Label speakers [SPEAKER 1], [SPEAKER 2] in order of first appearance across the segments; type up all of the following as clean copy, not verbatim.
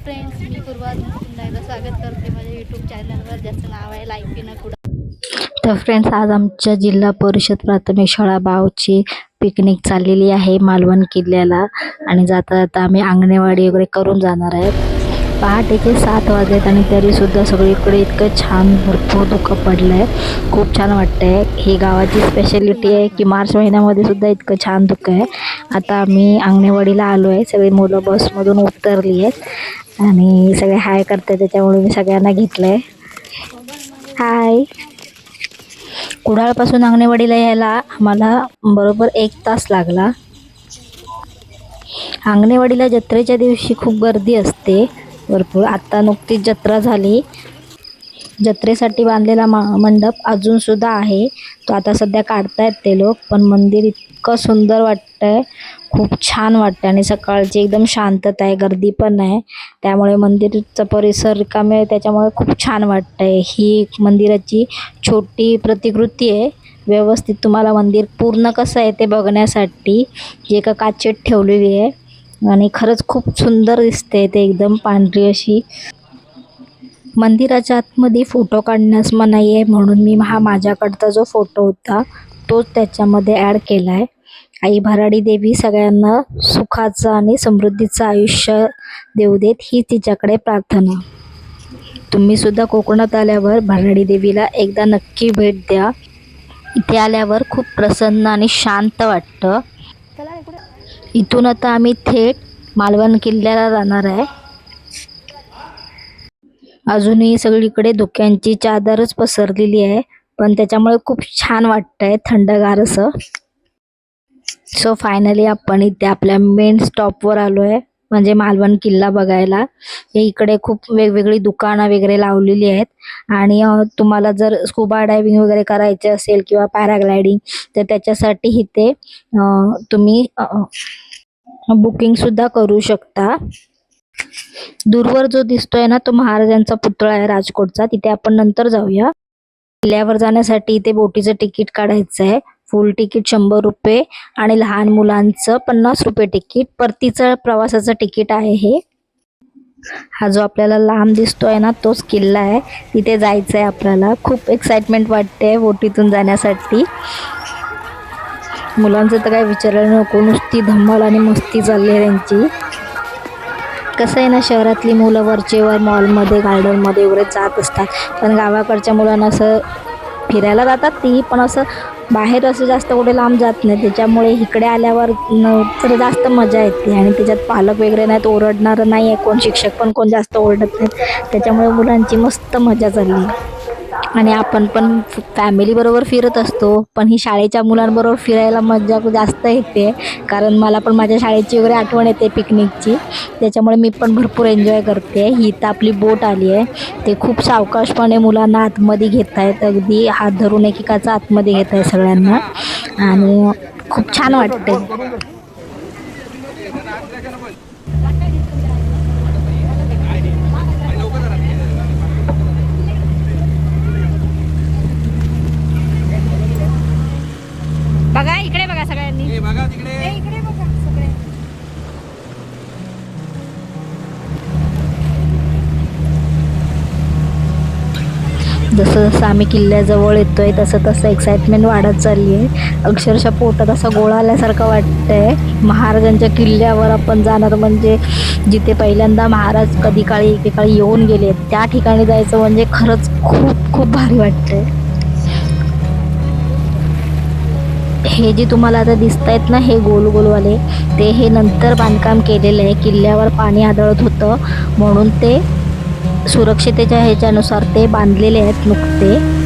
[SPEAKER 1] Friends, मी पूर्वा पुन्हा एकदा स्वागत करते माझ्या यूट्यूब चॅनलवर, ज्याचं नाव आहे लाईफ इन कुडाळ. तर फ्रेंड्स, आज आमच्या जिल्हा परिषद प्राथमिक शाळा बावची पिकनिक चाललेली आहे मालवण किल्ल्याला. आणि जाता जाता आम्ही अंगणेवाडी वगैरे करून जाणार आहे. पहाटेचे 7 वाजलेत आणि तरीसुद्धा सगळीकडे इतकं छान भरपूर धुकं पडलं आहे. खूप छान वाटतं आहे. ही गावाची स्पेशालिटी आहे की मार्च महिन्यामध्ये सुद्धा इतकं छान धुकं आहे. आता आम्ही अंगणेवाडीला आलो आहे. सगळी मुलं बसमधून उतरली आहेत आणि सगळे हाय करतात, त्याच्यामुळे मी सगळ्यांना घेतलं आहे. हाय. कुडाळपासून अंगणेवाडीला यायला आम्हाला बरोबर 1 तास लागला. अंगणेवाडीला जत्रेच्या दिवशी खूप गर्दी असते भरपूर. आता नुकतीच जत्रा झाली. जत्रेसाठी बांधलेला मंडप अजून सुद्धा आहे. तो आता सध्या काढतायत ते लोक. पण मंदिर इतकं सुंदर वाटतंय, खूप छान वाटतं आणि सकाळची एकदम शांतता आहे, गर्दी पण नाही. त्यामुळे मंदिरचा परिसर रिकामे आहे, त्याच्यामुळे खूप छान वाटतंय. ही मंदिराची छोटी प्रतिकृती आहे. व्यवस्थित तुम्हाला मंदिर पूर्ण कसं आहे ते बघण्यासाठी ही एका काचेत ठेवलेली आहे आणि खरंच खूप सुंदर दिसते ते, एकदम पांढरी अशी. मंदिराच्या आतमध्ये फोटो काढण्यास मनाई आहे, म्हणून मी माझ्याकडचा जो फोटो होता तोच त्याच्यामध्ये ॲड केला आहे. आई भराडी देवी सगळ्यांना सुखाचं आणि समृद्धीचं आयुष्य देऊ देत, ही तिच्याकडे प्रार्थना. तुम्ही सुद्धा कोकणात आल्यावर भराडी देवीला एकदा नक्की भेट द्या. इथे आल्यावर खूप प्रसन्न आणि शांत वाटतं. इथून आता आम्ही थेट मालवण किल्ल्याला जाणार आहे. अजूनही सगळीकडे धुक्यांची चादरच पसरलेली आहे, पण त्याच्यामुळे खूप छान वाटतंय, थंडगार असं. सो फायनली आपण इथे आपल्या मेन स्टॉपवर आलो आहे, म्हणजे मालवण किल्ला बघायला. हे इकडे खूप वेगवेगळी दुकानं वगैरे लावलेली आहेत आणि तुम्हाला जर स्कुबा डायव्हिंग वगैरे करायचे असेल किंवा पॅराग्लायडिंग, तर त्याच्यासाठी इथे तुम्ही बुकिंगसुद्धा करू शकता. दूरवर जो दिसतोय ना, तो महाराजांचा पुतळा आहे राजकोटचा. तिथे आपण नंतर जाऊया. किल्ल्यावर जाण्यासाठी इथे बोटीचं तिकीट काढायचं आहे. फुल तिकीट 100 रुपये आणि लहान मुलांचं 50 रुपये तिकीट. परतीचं प्रवासाचं तिकीट आहे हे. हा जो आपल्याला लांब दिसतोय ना, तोच किल्ला आहे. तिथे जायचं आहे आपल्याला. खूप एक्साइटमेंट वाटते बोटीतून जाण्यासाठी. मुलांचं तर काय विचारायला नको, नुसती धम्माल आणि मस्ती चालली आहे त्यांची. कसं आहे ना, शहरातली मुलं वरचेवर मॉलमध्ये गार्डनमध्ये वगैरे जात असतात, पण गावाकडच्या मुलांना असं फिरायला जातात ती, पण असं बाहेर असं जास्त कुठे लांब जात नाही. त्याच्यामुळे इकडे आल्यावर तर जास्त मजा येते. आणि त्याच्यात पालक वगैरे नाहीत, ओरडणारं नाही आहे कोण, शिक्षक पण कोण जास्त ओरडत नाहीत. त्याच्यामुळे मुलांची मस्त मजा चालली. आणि आपण पण फॅमिलीबरोबर फिरत असतो, पण ही शाळेच्या मुलांबरोबर फिरायला मजा जास्त येते. कारण मला पण माझ्या शाळेची वगैरे आठवण येते पिकनिकची, त्याच्यामुळे मी पण भरपूर एन्जॉय करते. ही तर आपली बोट आली आहे. ते खूप सावकाशपणे मुलांना आतमध्ये घेत आहेत, अगदी हात धरून एकेकाचा आतमध्ये घेत आहे सगळ्यांना, आणि खूप छान वाटते. बघा इकडे, बघा सगळ्यांनी, बघा तिकडे, इकडे बघा सगळे. जसं जसं आम्ही किल्ल्याजवळ येतोय तसं तसं एक्साइटमेंट वाढत चालली आहे. अक्षरशः पोटात असा गोळा आल्यासारखं वाटतंय. महाराजांच्या किल्ल्यावर आपण जाणार म्हणजे, जिथे पहिल्यांदा महाराज कधी काळी एकेकाळी येऊन गेले त्या ठिकाणी जायचं म्हणजे खरंच खूप खूप भारी वाटतंय. हे जे तुम्हाला आता दिसत आहेत ना, हे गोल गोलवाले, ते हे नंतर बांधकाम केलेलं आहे. किल्ल्यावर पाणी आदळत होतं म्हणून ते सुरक्षितेच्या ह्याच्यानुसार ते बांधलेले आहेत नुकते.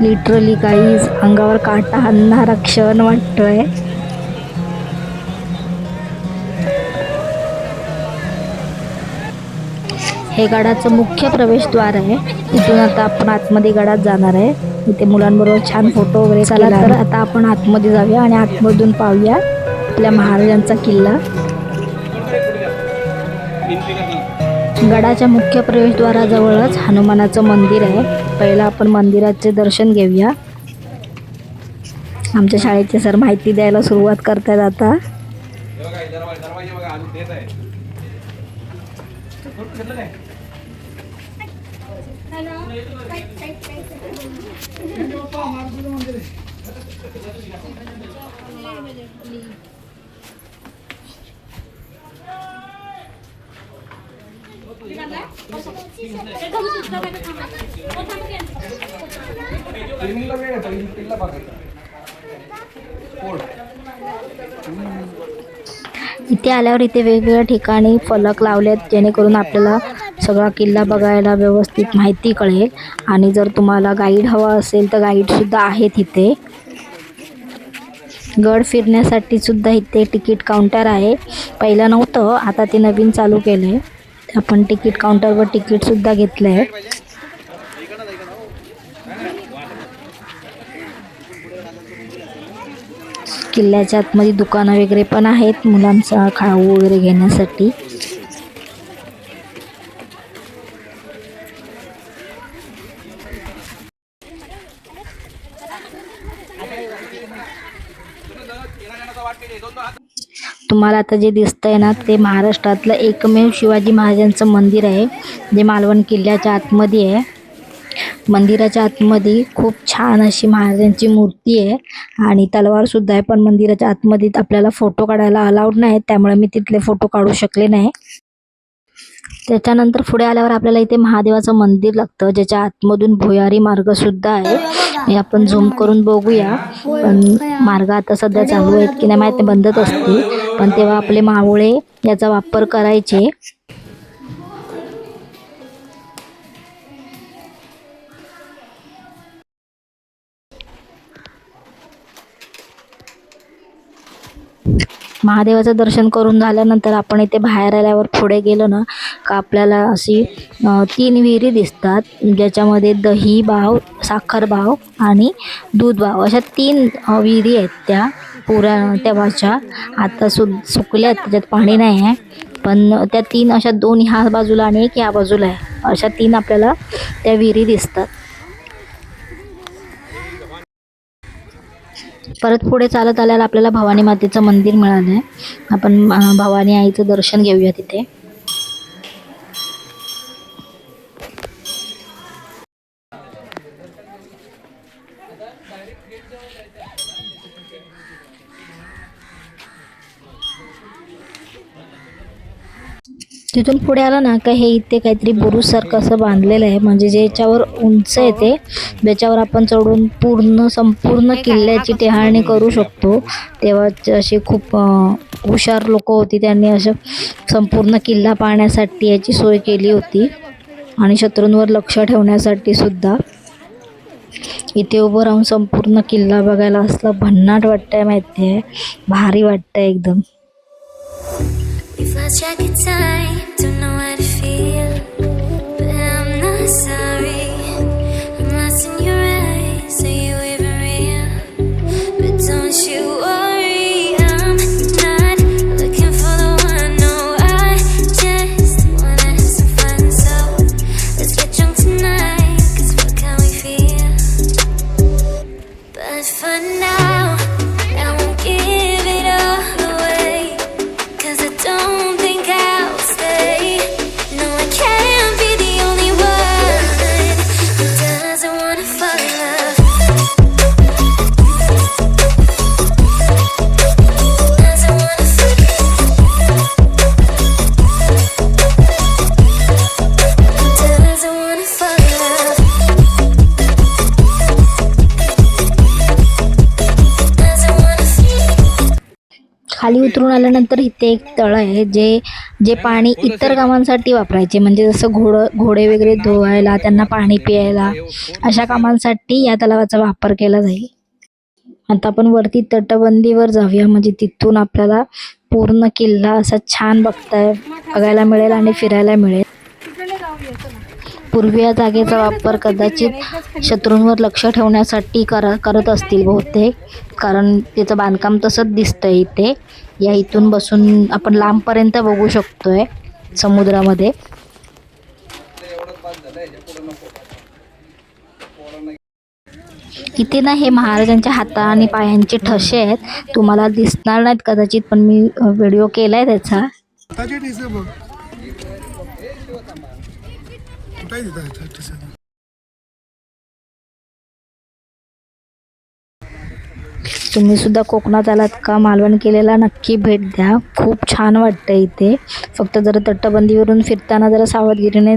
[SPEAKER 1] लिटरली काहीच अंगावर काटा आणणारा क्षण वाटतोय. हे गडाचं मुख्य प्रवेशद्वार आहे. इथून आता आपण आतमध्ये गडात जाणार आहे. इथे मुलांबरोबर छान फोटो वगैरे चला तर आता आपण आतमध्ये जाऊया आणि आतमधून पाहूया आपल्या महाराजांचा किल्ला. गडाच्या मुख्य प्रवेशद्वाराजवळच हनुमानाचं मंदिर आहे. पहिलं आपण मंदिराचे दर्शन घेऊया. आमच्या शाळेचे सर माहिती द्यायला सुरुवात करतात आता. इथे आल्यावर इथे वेगवेगळ्या ठिकाणी फलक लावलेत जेणेकरून आपल्याला सगळा किल्ला बघायला व्यवस्थित माहिती कळेल. आणि जर तुम्हाला गाईड हवा असेल तर गाईडसुद्धा आहेत इथे. गड फिरण्यासाठी सुद्धा इथे तिकीट काउंटर आहे. पहिलं नव्हतं, आता ते नवीन चालू केलं आहे. आपण तिकीट काउंटरवर तिकीटसुद्धा घेतलं आहे. किल्ल्याच्या आतमध्ये दुकानं वगैरे पण आहेत मुलांचा खाऊ वगैरे घेण्यासाठी. तुम्हाला आता जे दिसतंय ना ते महाराष्ट्रातलं एकमेव शिवाजी महाराजांचं मंदिर आहे जे मालवण किल्ल्याच्या आतमध्ये आहे. मंदिराच्या आतमध्ये खूप छान अशी महाराजांची मूर्ती आहे आणि तलवार सुद्धा आहे. पण मंदिराच्या आतमध्ये आपल्याला फोटो काढायला अलाउड नाही, त्यामुळे मी तिथले फोटो काढू शकले नाही. त्याच्यानंतर पुढे आल्यावर आपल्याला इथे महादेवाचं मंदिर लागतं ज्याच्या आतमधून भुयारी मार्ग सुद्धा आहे. हे आपण झूम करून बघूया. पण मार्ग आता सध्या चालू आहेत की नाही माहिती, बंदच असते. पण तेव्हा आपले मावळे याचा वापर करायचे. महादेवाचं दर्शन करून झाल्यानंतर आपण इथे बाहेर आल्यावर पुढे गेलो ना का आपल्याला अशी 3 विहिरी दिसतात ज्याच्यामध्ये दही बाव, साखर बाव आणि दूध बाव अशा 3 विहिरी आहेत. त्या पुऱ्या तेव्हाच्या आता सुकल्यात, त्याच्यात पाणी नाही आहे. पण त्या 3 अशा 2 ह्या बाजूला आणि 1 ह्या बाजूला आहे. अशा 3 आपल्याला त्या विहिरी दिसतात. परत पुढे चालत आल्याला आपल्याला भवानी मातेचं मंदिर मिळालं आहे. आपण भवानी आईचं दर्शन घेऊया तिथे. तिथून पुढे आलं ना का हे इथे काहीतरी बुरुज सारखं असं बांधलेलं आहे, म्हणजे ज्याच्यावर उंच येते ज्याच्यावर आपण चढून संपूर्ण किल्ल्याची टेहाळणी करू शकतो. तेव्हा अशी खूप हुशार लोक होती, त्यांनी असं संपूर्ण किल्ला पाहण्यासाठी याची सोय केली होती आणि शत्रूंवर लक्ष ठेवण्यासाठी सुद्धा. इथे उभं राहून संपूर्ण किल्ला बघायला असलं भन्नाट वाटतंय माहिती आहे, भारी वाटतंय एकदम.
[SPEAKER 2] Lost track of time, don't know how to feel, but I'm not sorry. I'm lost in your eyes, are you even real? But don't you worry, I'm not looking for the one. No, I just wanna have some fun. So let's get drunk tonight, 'cause what can we feel? But for now I won't give it all away, 'cause I don't think I'll stay.
[SPEAKER 1] खाली उतरून आल्यानंतर इथे एक तळ आहे जे पाणी इतर कामांसाठी वापरायचे, म्हणजे जसं घोडे वगैरे धुवायला, त्यांना पाणी प्यायला, अशा कामांसाठी या तलावाचा वापर केला जाईल. आता आपण वरती तटबंदीवर जाऊया, म्हणजे तिथून आपल्याला पूर्ण किल्ला असा छान बघायला मिळेल आणि फिरायला मिळेल. पूर्वी या जागेचा वापर कदाचित शत्रूंवर लक्ष ठेवण्यासाठी करत असतील बहुतेक, कारण त्याचं बांधकाम तसंच दिसतंय इथे. इथून बसून आपण लांबपर्यंत बघू शकतोय समुद्रामध्ये. इथे ना हे महाराजांच्या हाता आणि पायांचे ठसे आहेत, तुम्हाला दिसणार नाहीत कदाचित, पण मी व्हिडिओ केलाय त्याचा. तुम्ही सुद्धा कोकणात आलात का मालवण किल्ल्याला नक्की भेट द्या, खूप छान वाटतं इथे. फक्त जरा तटबंदीवरून फिरताना जरा सावधगिरीने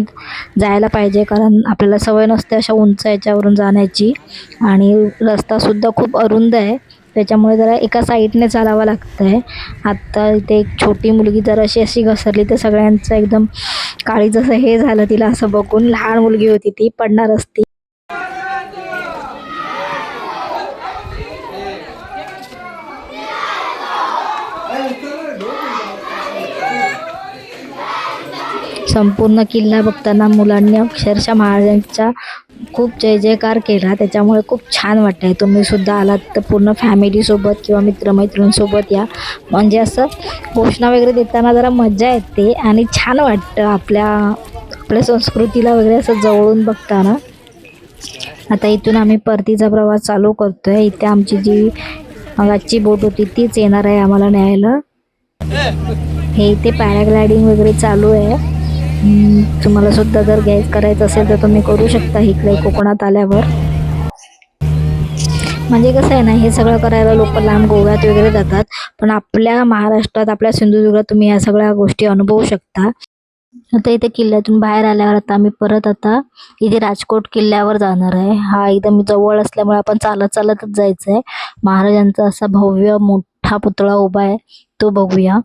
[SPEAKER 1] जायला पाहिजे, कारण आपल्याला सवय नसते अशा उंच याच्यावरून जाण्याची, आणि रस्तासुद्धा खूप अरुंद आहे, त्याच्यामुळे जरा एका साईडने चालावं लागतं आहे. आत्ता इथे एक छोटी मुलगी जराशी अशी घसरली तर सगळ्यांचं एकदम काळी जसं हे झालं तिला असं बघून. लहान मुलगी होती ती, पडणार असती. संपूर्ण किल्ला बघताना मुलांनी अक्षरशः महाराजांचा खूप जय जयकार केला, त्याच्यामुळे खूप छान वाटतंय. तुम्ही सुद्धा आलात तर पूर्ण फॅमिलीसोबत किंवा मित्रमैत्रिणींसोबत या, म्हणजे असं घोषणा वगैरे देताना जरा मजा येते आणि छान वाटतं आपल्या संस्कृतीला वगैरे असं जवळून बघताना. आता इथून आम्ही परतीचा प्रवास चालू करतोय. इथे आमची जी मगाची बोट होती तीच येणार आहे आम्हाला न्यायला. हे इथे पॅराग्लायडिंग वगैरे चालू आहे. तुम्हाला सुद्धा जर करायचं असेल तर तुम्ही करू शकता इकडे कोकणात आल्यावर. म्हणजे कसं आहे ना, हे सगळं करायला लोक लांब गोव्यात वगैरे जातात, पण आपल्या महाराष्ट्रात, आपल्या सिंधुदुर्गात तुम्ही या सगळ्या गोष्टी अनुभवू शकता. आता इथे किल्ल्यातून बाहेर आल्यावर आता इथे राजकोट किल्ल्यावर जाणार आहे. हा एकदम जवळ असल्यामुळे आपण चालतच जायचं आहे. महाराजांचा असा भव्य मोठा पुतळा उभा आहे, तो बघूया.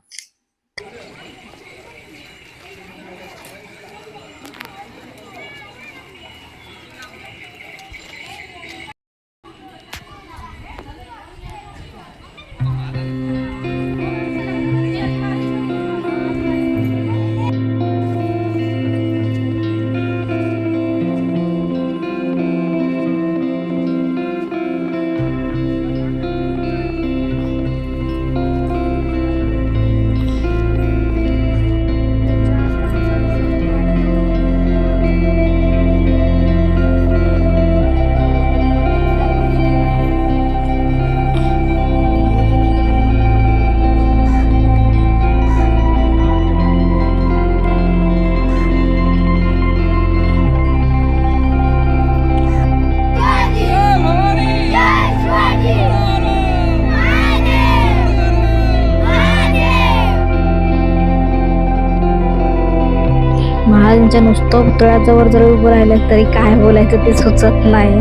[SPEAKER 1] महाराजांच्या नुसतं पुतळ्याजवळ जर उभं राहिलं तरी काय बोलायचं ते सुचत नाही.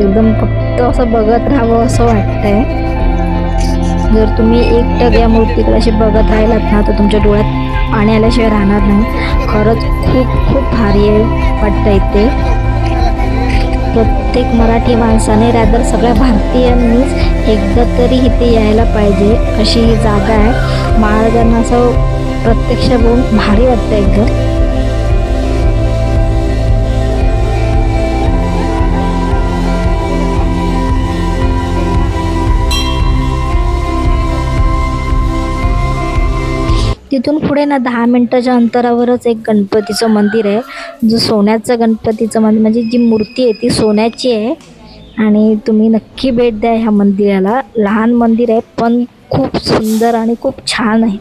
[SPEAKER 1] एकदम फक्त असं बघत राहावं असं वाटतंय. जर तुम्ही एकटक या मूर्तीकडे अशी बघत राहिलात ना तर तुमच्या डोळ्यात पाणी आल्याशिवाय राहणार नाही. खरंच खूप खूप भारी वाटतं इथे. प्रत्येक मराठी माणसाने रादर सगळ्या भारतीयांनीच एकदा तरी इथे यायला पाहिजे अशी ही जागा आहे. महाराजांना असं प्रत्यक्ष बघून भारी वाटतं एकदम. तिथून पुढे ना 10 मिनिटाच्या अंतरावरच एक गणपतीचं मंदिर आहे, जो सोन्याचं गणपतीचं मंदिर, म्हणजे जी मूर्ती आहे ती सोन्याची आहे. आणि तुम्ही नक्की भेट द्या ह्या मंदिराला. लहान मंदिर आहे पण खूप सुंदर आणि खूप छान आहे.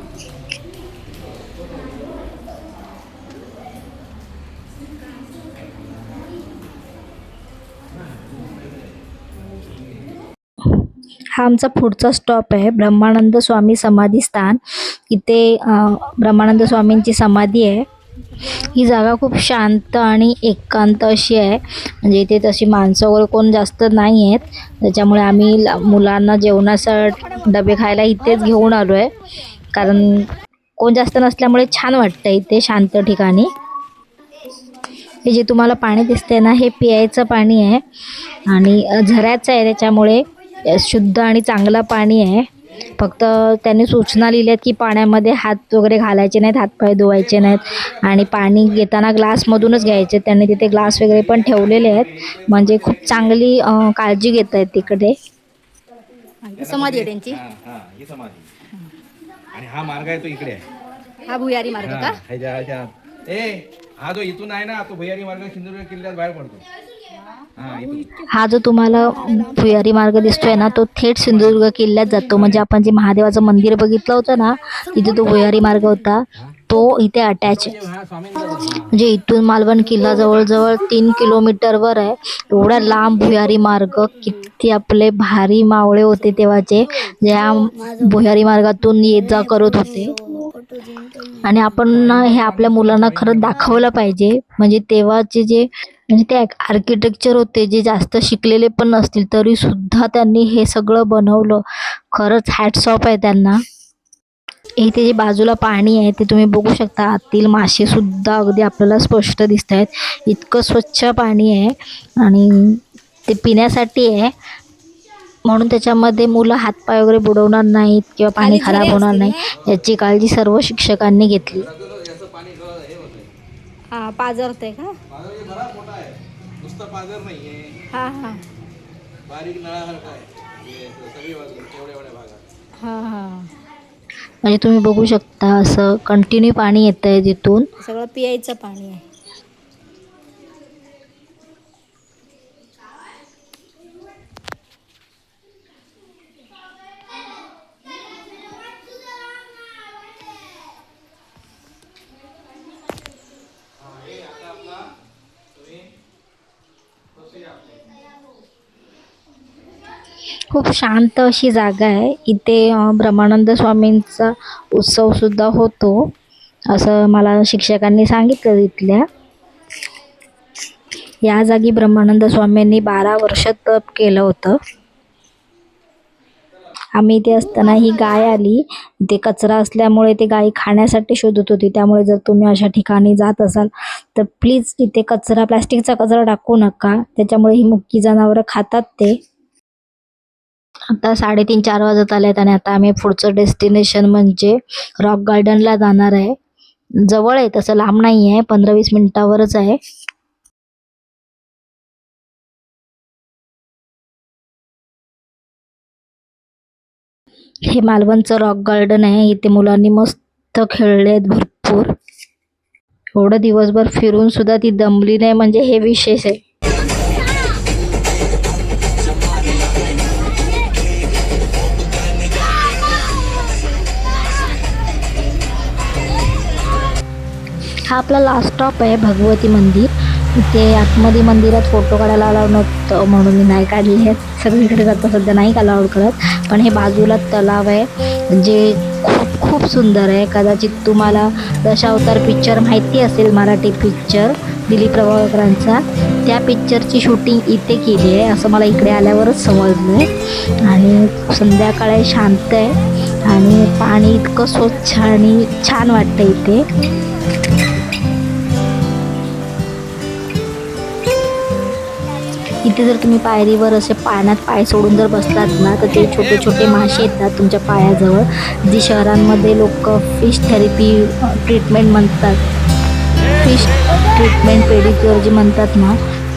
[SPEAKER 1] हा आमचा पुढचा स्टॉप आहे, ब्रह्मानंद स्वामी समाधी स्थान. इथे ब्रह्मानंद स्वामींची समाधी आहे. ही जागा खूप शांत आणि एकांत अशी आहे. म्हणजे इथे तशी माणसं वगैरे कोण जास्त नाही आहेत. त्याच्यामुळे आम्ही मुलांना जेवणाचा डबे खायला इथेच घेऊन आलो आहे. कारण कोण जास्त नसल्यामुळे छान वाटतं इथे शांत ठिकाणी. हे जे तुम्हाला पाणी दिसतंय ना, हे प्यायचं पाणी आहे आणि झऱ्याचं आहे. त्याच्यामुळे शुद्ध आणि चांगलं पाणी आहे. फक्त त्यांनी सूचना लिहिल्यात की पाण्यामध्ये हात वगैरे घालायचे नाहीत, हातपाय धुवायचे नाहीत आणि पाणी घेताना ग्लासमधूनच घ्यायचे. त्यांनी तिथे ग्लास वगैरे पण ठेवलेले आहेत. म्हणजे खूप चांगली काळजी घेत आहेत तिकडे.
[SPEAKER 3] समाधी आहे त्यांची.
[SPEAKER 4] ही समाधी. आणि हा मार्ग आहे तो इकडे आहे.
[SPEAKER 3] हा भुयारी मार्ग का?
[SPEAKER 4] हा जो इथून आहे ना, तो भुयारी मार्ग सिंधुदुर्ग किल्ल्यात बाहेर पडतो.
[SPEAKER 1] हा जो तुम्हाला भुयारी मार्ग दिसतोय ना, तो थेट सिंधुदुर्ग किल्ल्यात जातो. म्हणजे आपण जे महादेवाचं मंदिर बघितलं होतं ना, तिथे तो भुयारी मार्ग होता, तो इथे अटॅच आहे. म्हणजे इथून मालवण किल्ला जवळजवळ 3 किलोमीटरवर आहे. एवढा लांब भुयारी मार्ग. किती आपले भारी मावळे होते तेव्हाचे, ज्या भुयारी मार्गातून ये जा करत होते. आणि आपण हे आपल्या मुलांना खरंच दाखवलं पाहिजे. म्हणजे तेव्हाचे जे म्हणजे ते आर्किटेक्चर होते, जे जास्त शिकलेले पण नसतील तरी सुद्धा त्यांनी हे सगळं बनवलं. खरंच हॅट्स ऑफ आहे त्यांना. इथे जे बाजूला पाणी आहे ते तुम्ही बघू शकता. आतील मासे सुद्धा अगदी आपल्याला स्पष्ट दिसत आहेत. इतकं स्वच्छ पाणी आहे आणि ते पिण्यासाठी आहे. म्हणून त्याच्यामध्ये मुलं हातपाय वगैरे बुडवणार नाहीत किंवा पाणी खराब होणार नाही याची काळजी सर्व शिक्षकांनी घेतली.
[SPEAKER 3] हा पाझरते का?
[SPEAKER 4] मोठा आहे, नुसतं पाझर नाहीये.
[SPEAKER 3] हा हा
[SPEAKER 4] बारीक नळासारखा आहे सगळी बाजू एवढ्या भागात.
[SPEAKER 3] हा हा
[SPEAKER 1] म्हणजे तुम्ही बघू शकता असं कंटिन्यू पाणी येत आहे तिथून.
[SPEAKER 3] सगळं पियायचं पाणी आहे.
[SPEAKER 1] खूप शांत अशी जागा आहे. इथे ब्रह्मानंद स्वामींचा उत्सव सुद्धा होतो असं मला शिक्षकांनी सांगितलं तिथल्या. या जागी ब्रह्मानंद स्वामींनी 12 वर्ष तप केलं होतं. आम्ही इथे असताना ही गाय आली. इथे कचरा असल्यामुळे ते गाय खाण्यासाठी शोधत होती. त्यामुळे जर तुम्ही अशा ठिकाणी जात असाल तर प्लीज इथे कचरा, प्लास्टिकचा कचरा टाकू नका. त्याच्यामुळे ही मुक्की जनावरं खातात ते. आता 3:30-4 वाजत आले आहेत आणि आता आम्ही पुढचं डेस्टिनेशन म्हणजे रॉक गार्डनला जाणार आहे. जवळ आहे, तसं लांब नाही आहे, 15-20 मिनिटावरच आहे. हे मालवणचं रॉक गार्डन आहे. इथे मुलांनी मस्त खेळले आहेत भरपूर. एवढं दिवसभर फिरून सुद्धा ती दमली नाही म्हणजे हे विशेष आहे. हा आपला लास्ट स्टॉप आहे, भगवती मंदिर. इथे आतमध्ये मंदिरात फोटो काढायला अलाउड नव्हतं म्हणून मी नाही काढले आहेत. सगळीकडे करता सध्या नाही अलाउड करत. पण हे बाजूला तलाव आहे जे खूप खूप सुंदर आहे. कदाचित तुम्हाला दशावतार पिक्चर माहिती असेल, मराठी पिक्चर दिलीप प्रभावळकरांचा. त्या पिक्चरची शूटिंग इथे केली आहे असं मला इकडे आल्यावरच समजलं आहे. आणि संध्याकाळ आहे, शांत आहे आणि पाणी इतकं स्वच्छ आणि छान वाटतं इथे. इथे जर तुम्ही पायरीवर असे पाण्यात पाय सोडून जर बसलात ना तर ते छोटे छोटे मासे येतात तुमच्या पायाजवळ. जी शहरांमध्ये लोक फिश थेरपी ट्रीटमेंट म्हणतात, फिश ट्रीटमेंट पेडिक्युअर जी म्हणतात ना,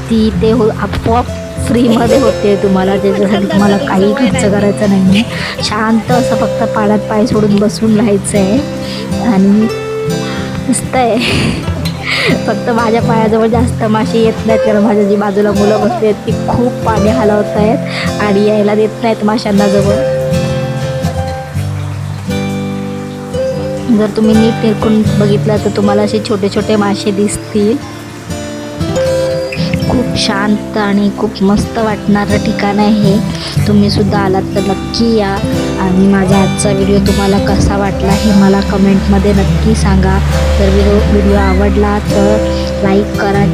[SPEAKER 1] ती ते आपोआप फ्रीमध्ये होते तुम्हाला. त्याच्यासाठी तुम्हाला काही खर्च करायचा नाही आहे. शांत असं फक्त पाण्यात पाय सोडून बसून राहायचं आहे आणि मस्त आहे. फक्त माझ्या पायाजवळ जास्त मासे येत नाहीत कारण माझ्या जी बाजूला मुलं बसली आहेत ती खूप पाणी हलवत आहेत आणि यायला देत नाहीत माशांना जवळ. जर तुम्ही नीट निरखून बघितलं तर तुम्हाला असे छोटे छोटे मासे दिसतील. खूप शांत आणि खूप मस्त वाटणारं ठिकाण आहे हे. तुम्ही सुद्धा आलात तर नक्की या आणि माझा आजचा व्हिडिओ तुम्हाला कसा वाटला हे मला कमेंटमध्ये नक्की सांगा. जर व्हिडिओ आवडला तर लाईक करा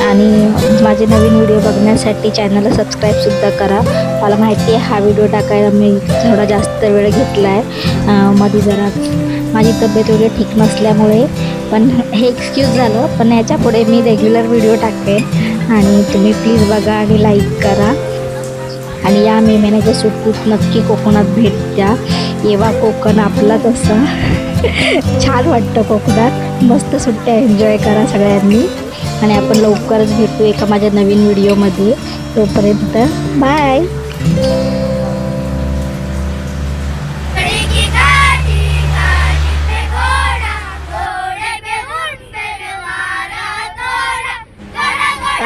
[SPEAKER 1] आणि माझे नवीन व्हिडिओ बघण्यासाठी चॅनलला सबस्क्राईबसुद्धा करा. मला माहिती आहे हा व्हिडिओ टाकायला मी थोडा जास्त वेळ घेतला आहे, मध्ये जरा माझी तब्येत वगैरे ठीक नसल्यामुळे, पण हे एक्सक्यूज झालं. पण याच्या पुढे मी रेग्युलर व्हिडिओ टाकते आणि तुम्ही प्लीज बघा आणि लाईक करा. आणि या मे महिन्याच्या सुट्टीत नक्की कोकणात भेट द्या. येवा कोकण आपलाच असा छान वाटतं कोकणात. मस्त सुट्ट्या एन्जॉय करा सगळ्यांनी आणि आपण लवकरच भेटू एका माझ्या नवीन व्हिडिओमध्ये. तोपर्यंत बाय.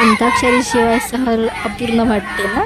[SPEAKER 1] अंताक्षरी शिवाय सहल अपूर्ण वाटते ना.